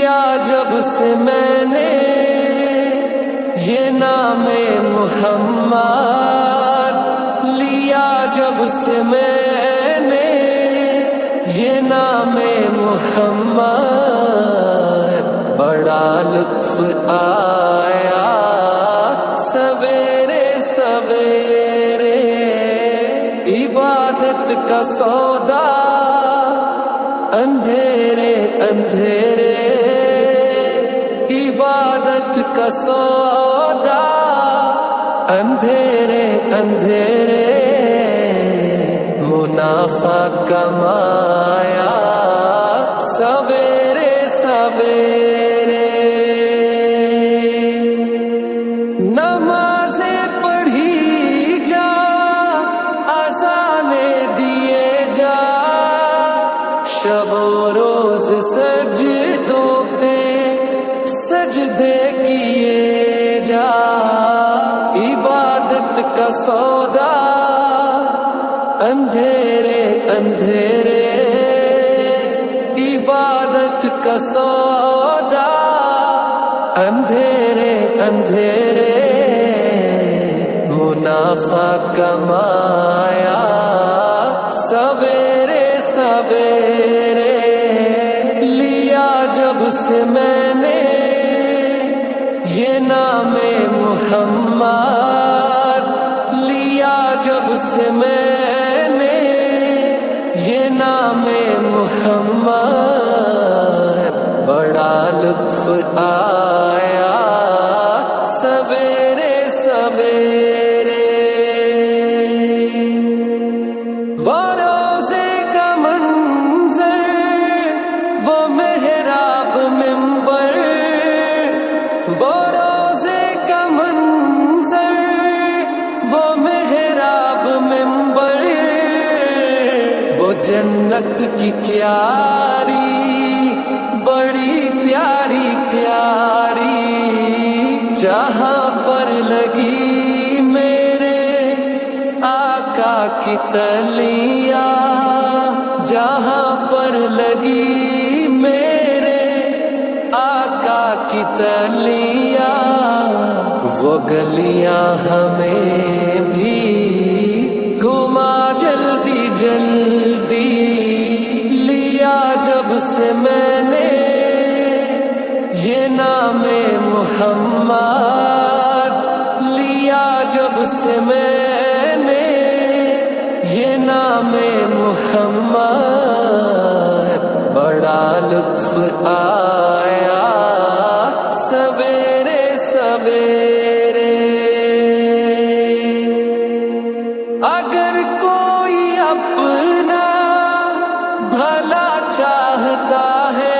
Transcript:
لیا جب سے میں نے یہ نام محمد، لیا جب سے میں نے یہ نام محمد، بڑا لطف آیا سویرے سویرے، عبادت کا سودا اندھیرے اندھیرے، عبادت کا سودا اندھیرے اندھیرے، منافع کمایا سویرے سویرے، نمازیں پڑھی جا اذانیں دیے جا، شب و روز سجدوں پہ سجدے کیے جا، عبادت کا سودا اندھیرے اندھیرے، عبادت کا سودا اندھیرے اندھیرے، منافع کمایا سویرے سویرے، لیا جب سے میں نے یہ نام محمد، لیا جب سے میں نے یہ نام محمد، بڑا لطف آیا سویرے سویرے، وہ روزے کا منظر، وہ محراب منبر، وہ روزے کا منظر، وہ محراب منبر، وہ جنت کی کیاری بڑی پیاری پیاری، جہاں پر لگی میرے آقا کی تلیاں، جہاں پر لگی میرے آقا کی تلیاں، وہ گلیاں ہمیں بھی گھما جلدی جلدی، لیا جب سے میں نے یہ نام محمد، لیا جب سے میں نے یہ نام محمد، بڑا لطف آیا سویرے سویرے، اگر کوئی اپنا بھلا چاہتا ہے